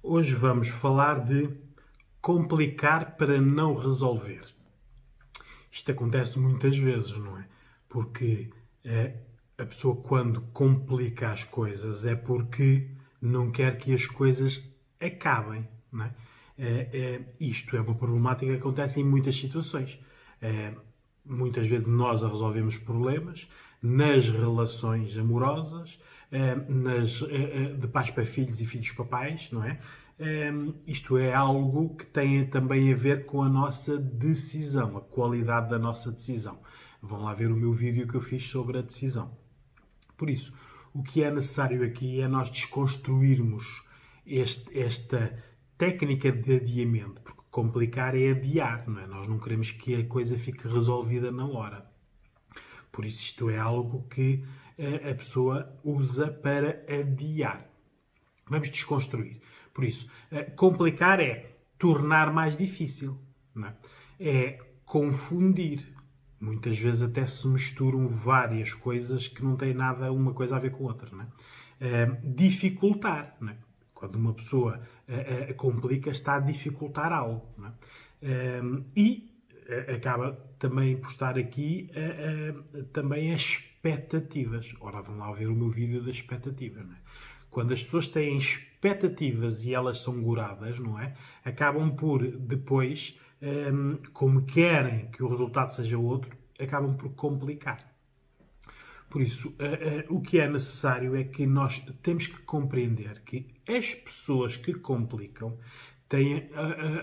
Hoje vamos falar de complicar para não resolver. Isto acontece muitas vezes, não é? Porque a pessoa, quando complica as coisas, é porque não quer que as coisas acabem, não é? Isto é uma problemática que acontece em muitas situações. Muitas vezes nós a resolvemos problemas nas relações amorosas, de pais para filhos e filhos para pais, não é? Isto é algo que tem também a ver com a nossa decisão, a qualidade da nossa decisão. Vão lá ver o meu vídeo que eu fiz sobre a decisão. Por isso, o que é necessário aqui é nós desconstruirmos esta técnica de adiamento, porque complicar é adiar, não é? Nós não queremos que a coisa fique resolvida na hora. Por isso, isto é algo que a pessoa usa para adiar. Vamos desconstruir. Por isso, complicar é tornar mais difícil, não é? É confundir. Muitas vezes até se misturam várias coisas que não têm nada uma coisa a ver com a outra, não é? Dificultar, não é? Quando uma pessoa complica, está a dificultar algo, não é? E acaba também por estar aqui também as expectativas. Ora, vão lá ver o meu vídeo das expectativas, não é? Quando as pessoas têm expectativas e elas são goradas, não é? Acabam por, depois, como querem que o resultado seja outro, acabam por complicar. Por isso, o que é necessário é que nós temos que compreender que as pessoas que complicam têm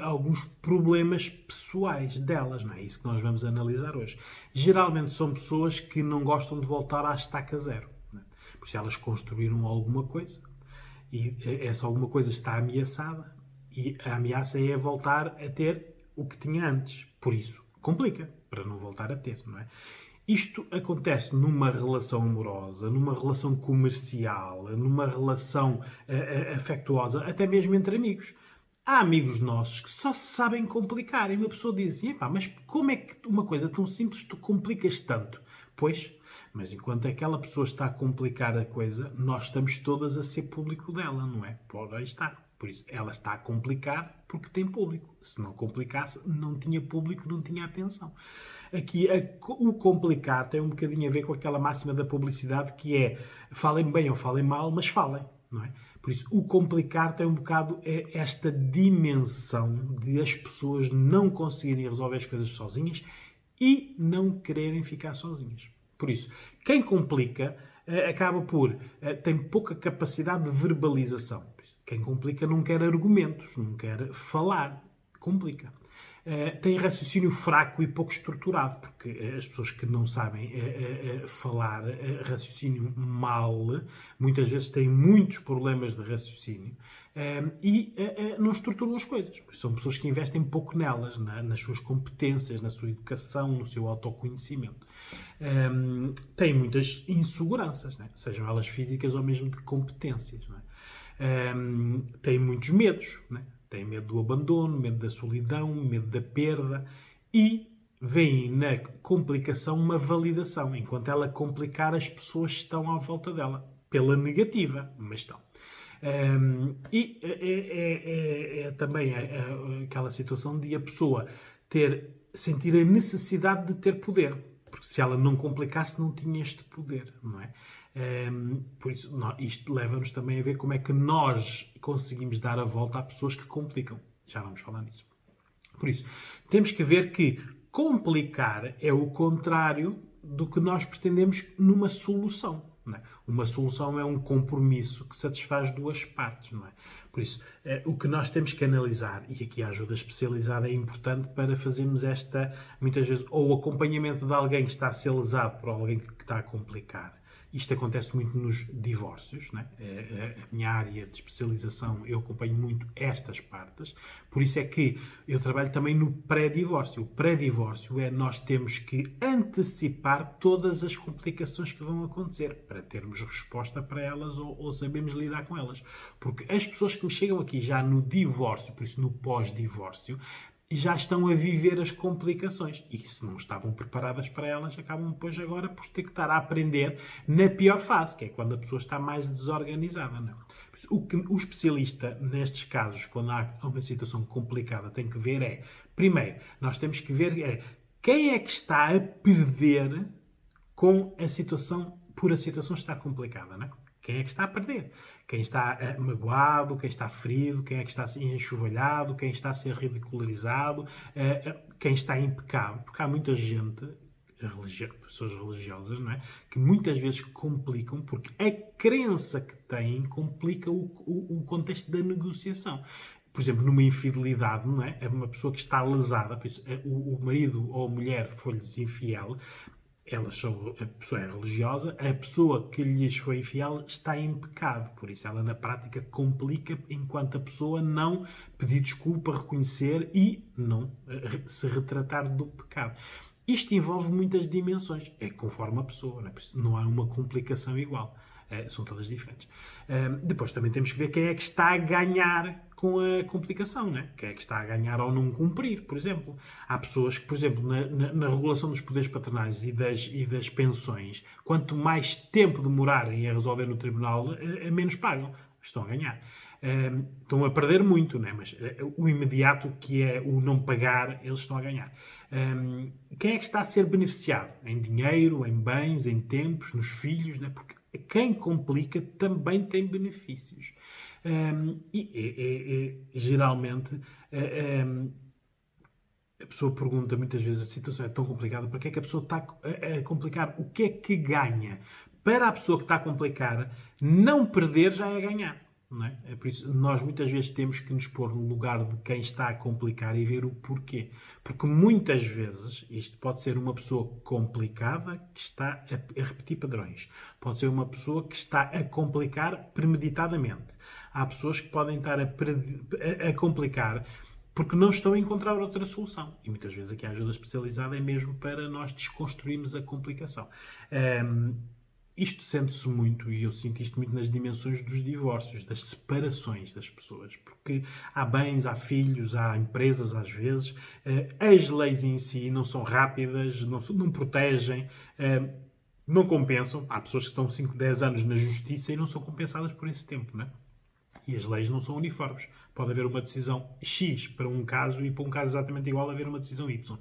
alguns problemas pessoais delas, não é? Isso que nós vamos analisar hoje. Geralmente são pessoas que não gostam de voltar à estaca zero. Por se elas construíram alguma coisa e essa alguma coisa está ameaçada e a ameaça é voltar a ter o que tinha antes. Por isso, complica, para não voltar a ter, não é? Isto acontece numa relação amorosa, numa relação comercial, numa relação afetuosa, até mesmo entre amigos. Há amigos nossos que só sabem complicar e uma pessoa diz assim, mas como é que uma coisa tão simples tu complicas tanto? Pois, mas enquanto aquela pessoa está a complicar a coisa, nós estamos todas a ser público dela, não é? Por aí está. Por isso, ela está a complicar porque tem público. Se não complicasse, não tinha público, não tinha atenção. Aqui, o complicar tem um bocadinho a ver com aquela máxima da publicidade que é falem bem ou falem mal, mas falem, não é? Por isso, o complicar tem um bocado esta dimensão de as pessoas não conseguirem resolver as coisas sozinhas e não quererem ficar sozinhas. Por isso, quem complica acaba por tem pouca capacidade de verbalização. Quem complica não quer argumentos, não quer falar, complica. Tem raciocínio fraco e pouco estruturado, porque as pessoas que não sabem falar raciocínio mal, muitas vezes têm muitos problemas de raciocínio e não estruturam as coisas. São pessoas que investem pouco nelas, nas suas competências, na sua educação, no seu autoconhecimento. Têm muitas inseguranças, né? Sejam elas físicas ou mesmo de competências. Não é? Têm muitos medos, né? Têm medo do abandono, medo da solidão, medo da perda e veem na complicação uma validação. Enquanto ela complicar, as pessoas estão à volta dela. Pela negativa, mas estão. E é também aquela situação de a pessoa sentir a necessidade de ter poder. Porque se ela não complicasse, não tinha este poder, não é? Por isso, isto leva-nos também a ver como é que nós conseguimos dar a volta a pessoas que complicam. Já vamos falar nisso. Por isso, temos que ver que complicar é o contrário do que nós pretendemos numa solução. Não é? Uma solução é um compromisso que satisfaz duas partes. Não é? Por isso, o que nós temos que analisar, e aqui a ajuda especializada é importante para fazermos muitas vezes, ou o acompanhamento de alguém que está a ser lesado por alguém que está a complicar. Isto acontece muito nos divórcios, né? A minha área de especialização, eu acompanho muito estas partes, por isso é que eu trabalho também no pré-divórcio. O pré-divórcio é nós temos que antecipar todas as complicações que vão acontecer, para termos resposta para elas ou sabermos lidar com elas. Porque as pessoas que me chegam aqui já no divórcio, por isso no pós-divórcio, e já estão a viver as complicações. E se não estavam preparadas para elas, acabam depois agora por ter que estar a aprender na pior fase, que é quando a pessoa está mais desorganizada. Não? O que o especialista, nestes casos, quando há uma situação complicada, tem que ver é, primeiro, nós temos que ver quem é que está a perder com a situação, por a situação estar complicada, não é? Quem é que está a perder? Quem está magoado, quem está ferido, quem é que está assim enxovalhado, quem está a ser ridicularizado, quem está em pecado. Porque há muita gente, pessoas religiosas, não é? Que muitas vezes complicam, porque a crença que têm complica o contexto da negociação. Por exemplo, numa infidelidade, não é? É uma pessoa que está lesada, o marido ou a mulher foi-lhes infiel, a pessoa é religiosa, a pessoa que lhes foi infiel está em pecado. Por isso ela, na prática, complica enquanto a pessoa não pedir desculpa, reconhecer e não se retratar do pecado. Isto envolve muitas dimensões. É conforme a pessoa, não é? Não há uma complicação igual. São todas diferentes. Depois também temos que ver quem é que está a ganhar com a complicação, né? Quem é que está a ganhar ao não cumprir, por exemplo. Há pessoas que, por exemplo, na regulação dos poderes paternais e das pensões, quanto mais tempo demorarem a resolver no tribunal, menos pagam. Estão a ganhar. Estão a perder muito, né? Mas o imediato, que é o não pagar, eles estão a ganhar. Quem é que está a ser beneficiado? Em dinheiro, em bens, em tempos, nos filhos, né? Porque quem complica também tem benefícios. Geralmente a pessoa pergunta muitas vezes, a situação é tão complicada, para que é que a pessoa está a complicar? O que é que ganha? Para a pessoa que está a complicar, não perder já é ganhar. Não é? É por isso nós muitas vezes temos que nos pôr no lugar de quem está a complicar e ver o porquê. Porque muitas vezes isto pode ser uma pessoa complicada que está a repetir padrões. Pode ser uma pessoa que está a complicar premeditadamente. Há pessoas que podem estar a complicar porque não estão a encontrar outra solução. E muitas vezes aqui a ajuda especializada é mesmo para nós desconstruirmos a complicação. Isto sente-se muito, e eu sinto isto muito nas dimensões dos divórcios, das separações das pessoas, porque há bens, há filhos, há empresas às vezes, as leis em si não são rápidas, não protegem, não compensam. Há pessoas que estão 5, 10 anos na justiça e não são compensadas por esse tempo, não é? E as leis não são uniformes. Pode haver uma decisão X para um caso e para um caso exatamente igual haver uma decisão Y.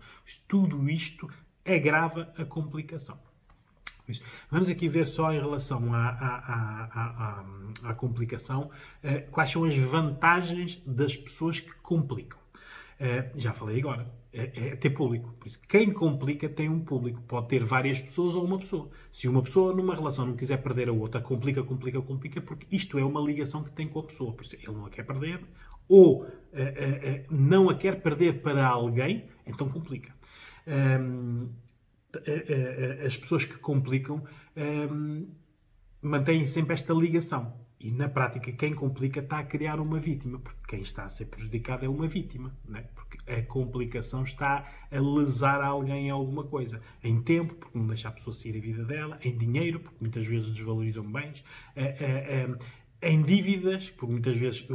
Tudo isto agrava a complicação. Vamos aqui ver só em relação à complicação quais são as vantagens das pessoas que complicam. Já falei agora, é ter público. Por isso, quem complica tem um público. Pode ter várias pessoas ou uma pessoa. Se uma pessoa numa relação não quiser perder a outra, complica, porque isto é uma ligação que tem com a pessoa. Por isso, ele não a quer perder ou não a quer perder para alguém, então complica. As pessoas que complicam mantêm sempre esta ligação. E, na prática, quem complica está a criar uma vítima, porque quem está a ser prejudicado é uma vítima, não é? Porque a complicação está a lesar alguém em alguma coisa. Em tempo, porque não deixa a pessoa seguir a vida dela. Em dinheiro, porque muitas vezes desvalorizam bens. Em dívidas, porque muitas vezes,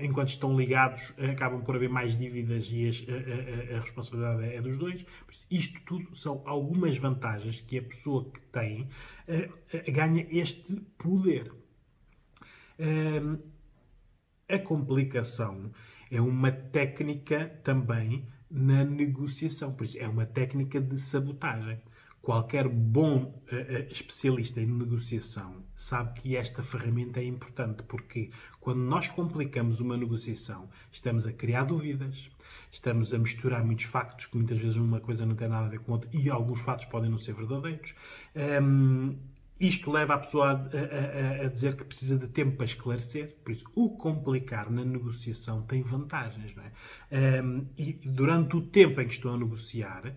enquanto estão ligados, acabam por haver mais dívidas e a responsabilidade é dos dois. Isto tudo são algumas vantagens que a pessoa que tem ganha este poder. A complicação é uma técnica também na negociação, por isso é uma técnica de sabotagem. Qualquer bom especialista em negociação sabe que esta ferramenta é importante, porque quando nós complicamos uma negociação, estamos a criar dúvidas, estamos a misturar muitos factos, que muitas vezes uma coisa não tem nada a ver com outra, e alguns factos podem não ser verdadeiros. Isto leva a pessoa a dizer que precisa de tempo para esclarecer. Por isso, o complicar na negociação tem vantagens, não é? E durante o tempo em que estou a negociar,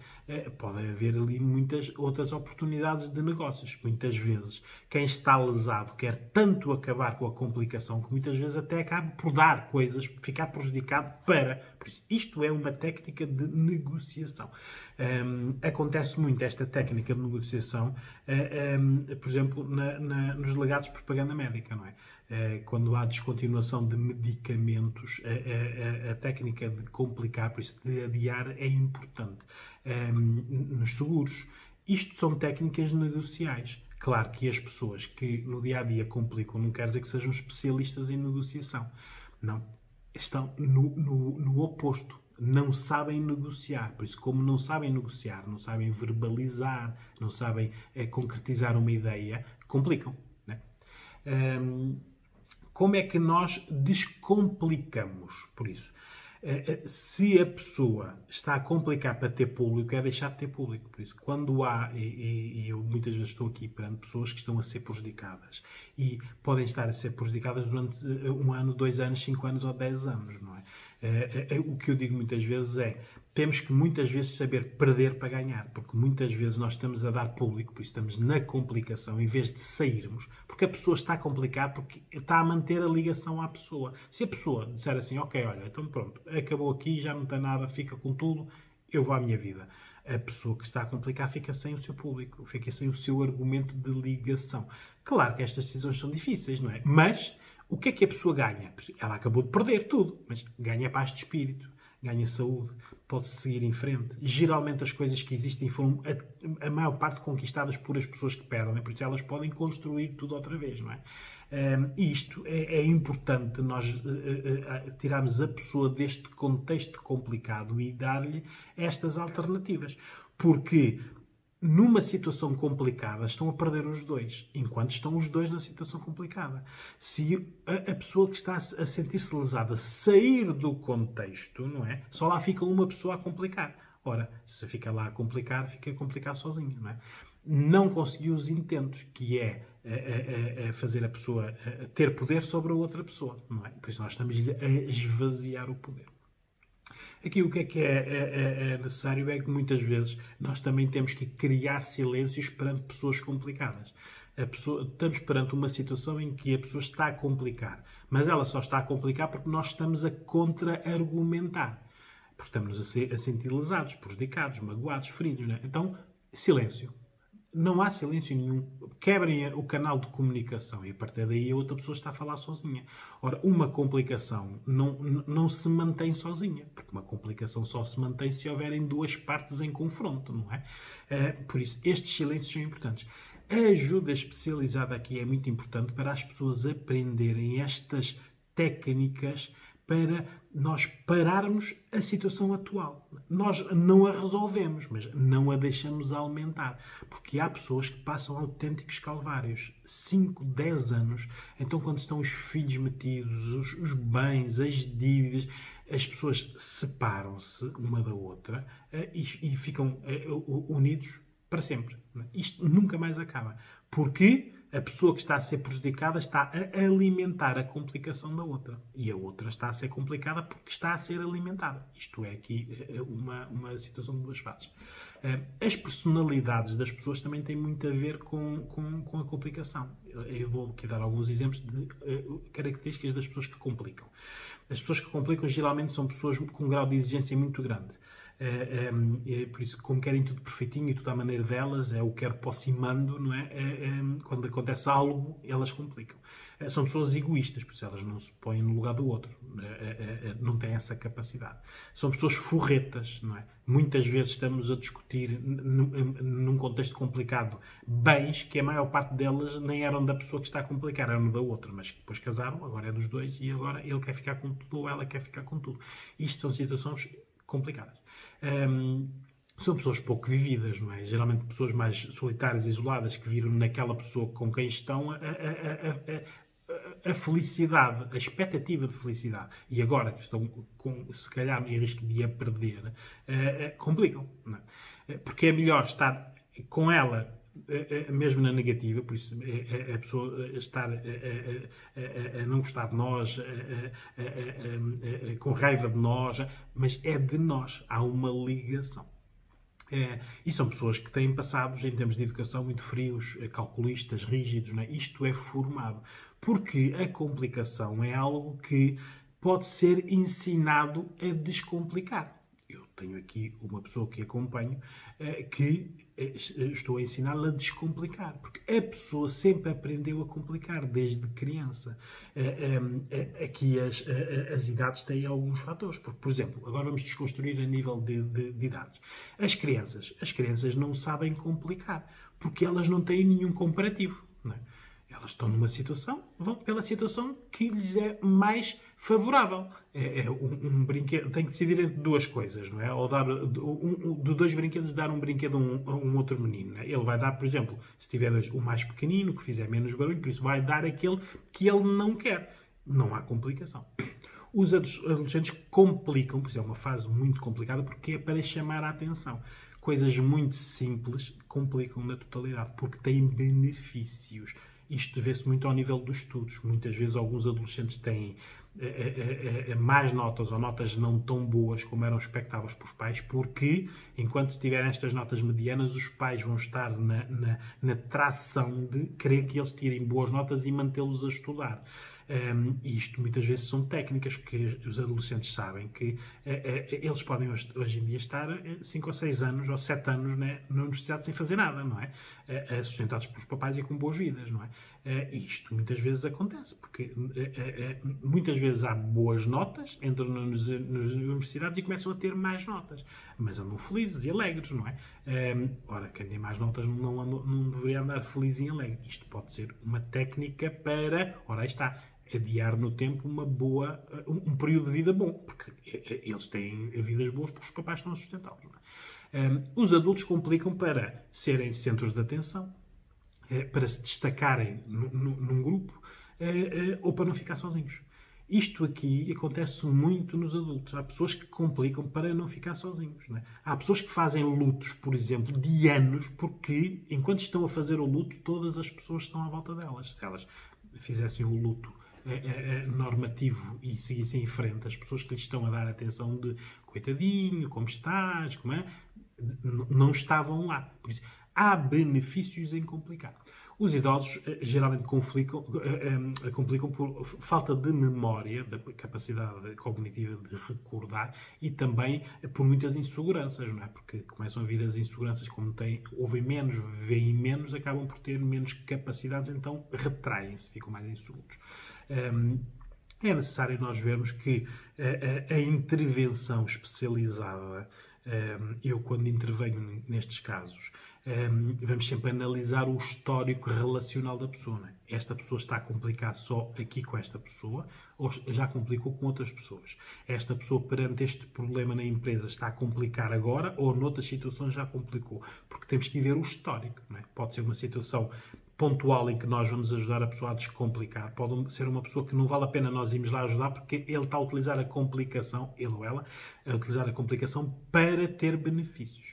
pode haver ali muitas outras oportunidades de negócios. Muitas vezes, quem está lesado quer tanto acabar com a complicação que muitas vezes até acaba por dar coisas, ficar prejudicado para... Por isso, isto é uma técnica de negociação. Acontece muito esta técnica de negociação, por exemplo, nos legados de propaganda médica, não é? Quando há descontinuação de medicamentos, a técnica de complicar, por isso de adiar, é importante. Nos seguros, isto são técnicas negociais Claro que as pessoas que no dia-a-dia complicam não quer dizer que sejam especialistas em negociação. Não. Estão no oposto. Não sabem negociar. Por isso, como não sabem negociar, não sabem verbalizar, não sabem concretizar uma ideia, complicam. Né? Como é que nós descomplicamos? Por isso, se a pessoa está a complicar para ter público, é deixar de ter público. Por isso, quando há, e eu muitas vezes estou aqui perante pessoas que estão a ser prejudicadas e podem estar a ser prejudicadas durante 1 ano, 2 anos, 5 anos ou 10 anos, não é? O que eu digo muitas vezes é, temos que muitas vezes saber perder para ganhar, porque muitas vezes nós estamos a dar público, por isso estamos na complicação, em vez de sairmos, porque a pessoa está a complicar, porque está a manter a ligação à pessoa. Se a pessoa disser assim, ok, olha, então pronto, acabou aqui, já não tem nada, fica com tudo, eu vou à minha vida. A pessoa que está a complicar fica sem o seu público, fica sem o seu argumento de ligação. Claro que estas decisões são difíceis, não é? Mas o que é que a pessoa ganha? Ela acabou de perder tudo, mas ganha paz de espírito, ganha saúde, pode-se seguir em frente. Geralmente as coisas que existem foram a maior parte conquistadas por as pessoas que perdem, por isso elas podem construir tudo outra vez, não é? E isto é importante, nós tirarmos a pessoa deste contexto complicado e dar-lhe estas alternativas. Porque numa situação complicada estão a perder os dois, enquanto estão os dois na situação complicada. Se a pessoa que está a sentir-se lesada sair do contexto, não é? Só lá fica uma pessoa a complicar. Ora, se fica lá a complicar sozinha, não é? Não conseguiu os intentos, que é fazer a pessoa ter poder sobre a outra pessoa, não é? Por isso nós estamos a esvaziar o poder. Aqui o que é necessário é que muitas vezes nós também temos que criar silêncios perante pessoas complicadas. Estamos perante uma situação em que a pessoa está a complicar, mas ela só está a complicar porque nós estamos a contra-argumentar. Porque estamos a sentir lesados, prejudicados, magoados, feridos. Né? Então, silêncio. Não há silêncio nenhum. Quebrem o canal de comunicação e a partir daí a outra pessoa está a falar sozinha. Ora, uma complicação não se mantém sozinha, porque uma complicação só se mantém se houverem duas partes em confronto, não é? Por isso, estes silêncios são importantes. A ajuda especializada aqui é muito importante para as pessoas aprenderem estas técnicas para nós pararmos a situação atual. Nós não a resolvemos, mas não a deixamos aumentar. Porque há pessoas que passam autênticos calvários. 5, 10 anos. Então, quando estão os filhos metidos, os bens, as dívidas, as pessoas separam-se uma da outra e ficam unidos para sempre. Isto nunca mais acaba. Porque a pessoa que está a ser prejudicada está a alimentar a complicação da outra. E a outra está a ser complicada porque está a ser alimentada. Isto é aqui uma situação de duas fases. As personalidades das pessoas também têm muito a ver com a complicação. Eu vou aqui dar alguns exemplos de características das pessoas que complicam. As pessoas que complicam geralmente são pessoas com um grau de exigência muito grande. Por isso, como querem tudo perfeitinho e tudo à maneira delas, é o quero, posso e mando, não é? Quando acontece algo, elas complicam. São pessoas egoístas, por isso elas não se põem no lugar do outro, não têm essa capacidade. São pessoas forretas, não é? Muitas vezes estamos a discutir, num contexto complicado, bens que a maior parte delas nem eram da pessoa que está a complicar, eram da outra, mas que depois casaram, agora é dos dois e agora ele quer ficar com tudo ou ela quer ficar com tudo. Isto são situações complicadas. São pessoas pouco vividas, não é? Geralmente pessoas mais solitárias, isoladas, que viram naquela pessoa com quem estão a felicidade, a expectativa de felicidade. E agora que estão, se calhar, em risco de a perder, complicam. Não é? Porque é melhor estar com ela mesmo na negativa, por isso a pessoa estar a não gostar de nós, com raiva de nós, mas é de nós, há uma ligação. E são pessoas que têm passados, em termos de educação, muito frios, calculistas, rígidos. Não é? Isto é formado. Porque a complicação é algo que pode ser ensinado a descomplicar. Eu tenho aqui uma pessoa que acompanho que estou a ensiná-la a descomplicar, porque a pessoa sempre aprendeu a complicar desde criança. Aqui as idades têm alguns fatores, porque, por exemplo, agora vamos desconstruir a nível de idades. As crianças não sabem complicar, porque elas não têm nenhum comparativo, não é? Elas estão numa situação, vão pela situação que lhes é mais favorável. Um brinquedo, tem que decidir entre duas coisas, não é? Ou dar de dois brinquedos, dar um brinquedo a um outro menino. Não é? Ele vai dar, por exemplo, se tiver dois, o mais pequenino, que fizer menos barulho, por isso vai dar aquele que ele não quer. Não há complicação. Os adolescentes complicam, por isso é uma fase muito complicada, porque é para chamar a atenção. Coisas muito simples complicam na totalidade, porque têm benefícios. Isto vê-se muito ao nível dos estudos. Muitas vezes alguns adolescentes têm mais notas ou notas não tão boas como eram expectáveis pelos pais, porque enquanto tiverem estas notas medianas, os pais vão estar na tração de querer que eles tirem boas notas e mantê-los a estudar. Isto muitas vezes são técnicas que os adolescentes sabem que eles podem hoje em dia estar 5 ou 6 anos ou 7 anos, né, na universidade sem fazer nada, não é? Sustentados pelos papais e com boas vidas, não é? Isto muitas vezes acontece, porque muitas vezes há boas notas, entram nas universidades e começam a ter mais notas, mas andam felizes e alegres, não é? Ora, quem tem mais notas não deveria andar feliz e alegre. Isto pode ser uma técnica para, ora aí está, adiar no tempo um período de vida bom, porque eles têm vidas boas porque os papais estão a sustentá-los. Os adultos complicam para serem centros de atenção, para se destacarem num grupo ou para não ficar sozinhos. Isto aqui acontece muito nos adultos. Há pessoas que complicam para não ficar sozinhos. Não é? Há pessoas que fazem lutos, por exemplo, de anos, porque enquanto estão a fazer o luto, todas as pessoas estão à volta delas. Se elas fizessem o luto normativo e seguissem em frente, as pessoas que lhes estão a dar atenção de coitadinho, como estás, como é, não estavam lá. Por isso, há benefícios em complicar. Os idosos geralmente complicam por falta de memória, da capacidade cognitiva de recordar e também por muitas inseguranças, não é? Porque começam a vir as inseguranças, como ouvem menos, veem menos, acabam por ter menos capacidades, então retraem-se, ficam mais inseguros. É necessário nós vermos que a intervenção especializada, eu quando intervenho nestes casos, vamos sempre analisar o histórico relacional da pessoa. Não é? Esta pessoa está a complicar só aqui com esta pessoa ou já complicou com outras pessoas? Esta pessoa perante este problema na empresa está a complicar agora ou noutras situações já complicou? Porque temos que ver o histórico. Não é? Pode ser uma situação pontual em que nós vamos ajudar a pessoa a descomplicar. Pode ser uma pessoa que não vale a pena nós irmos lá ajudar porque ele está a utilizar a complicação, ele ou ela, a utilizar a complicação para ter benefícios.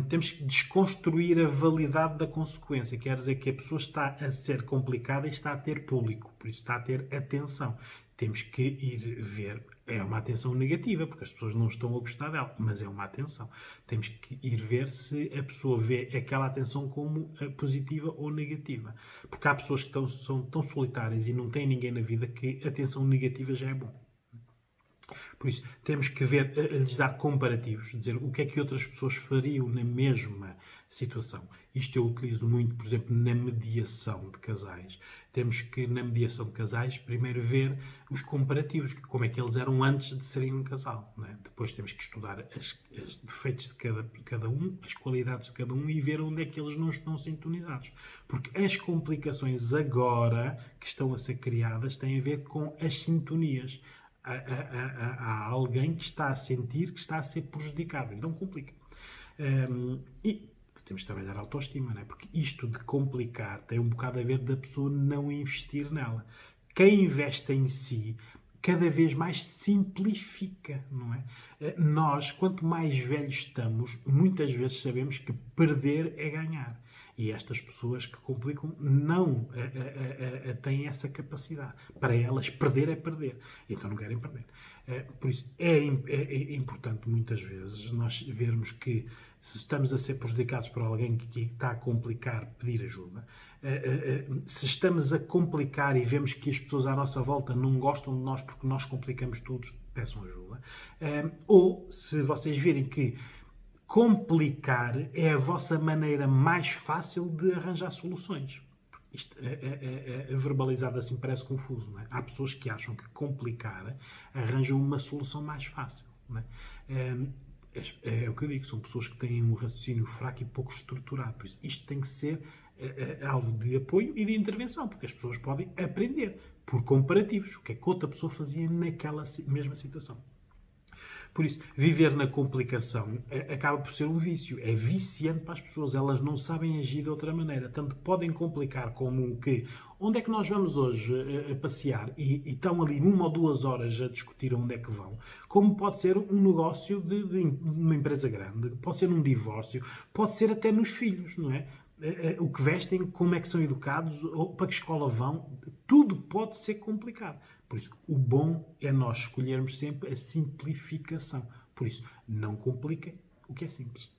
Temos que desconstruir a validade da consequência. Quer dizer que a pessoa está a ser complicada e está a ter público, por isso está a ter atenção. Temos que ir ver, é uma atenção negativa, porque as pessoas não estão a gostar dela, mas é uma atenção. Temos que ir ver se a pessoa vê aquela atenção como positiva ou negativa. Porque há pessoas que são tão solitárias e não têm ninguém na vida que a atenção negativa já é bom. Por isso, temos que ver, lhes dar comparativos, dizer o que é que outras pessoas fariam na mesma situação. Isto eu utilizo muito, por exemplo, na mediação de casais. Temos que, na mediação de casais, primeiro ver os comparativos, como é que eles eram antes de serem um casal. Não é? Depois temos que estudar os defeitos de cada um, as qualidades de cada um e ver onde é que eles não estão sintonizados. Porque as complicações agora que estão a ser criadas têm a ver com as sintonias. Há alguém que está a sentir que está a ser prejudicado, então complica. E temos de trabalhar a autoestima, não é? Porque isto de complicar tem um bocado a ver da pessoa não investir nela. Quem investe em si cada vez mais simplifica, não é? Nós, quanto mais velhos estamos, muitas vezes sabemos que perder é ganhar. E estas pessoas que complicam não têm essa capacidade. Para elas, perder é perder. Então não querem perder. Por isso, é importante muitas vezes nós vermos que se estamos a ser prejudicados por alguém que está a complicar, pedir ajuda. Se estamos a complicar e vemos que as pessoas à nossa volta não gostam de nós porque nós complicamos tudo, peçam ajuda. Ou se vocês virem que complicar é a vossa maneira mais fácil de arranjar soluções. Isto verbalizado assim parece confuso, não é? Há pessoas que acham que complicar arranjam uma solução mais fácil, não é? É o que eu digo, são pessoas que têm um raciocínio fraco e pouco estruturado. Por isso, isto tem que ser alvo de apoio e de intervenção, porque as pessoas podem aprender por comparativos o que é que outra pessoa fazia naquela mesma situação. Por isso, viver na complicação acaba por ser um vício. É viciante para as pessoas. Elas não sabem agir de outra maneira. Tanto podem complicar como que onde é que nós vamos hoje a passear e estão ali 1 ou 2 horas a discutir onde é que vão, como pode ser um negócio de uma empresa grande, pode ser num divórcio, pode ser até nos filhos, não é? O que vestem, como é que são educados, ou para que escola vão, tudo pode ser complicado. Por isso, o bom é nós escolhermos sempre a simplificação. Por isso, não compliquem o que é simples.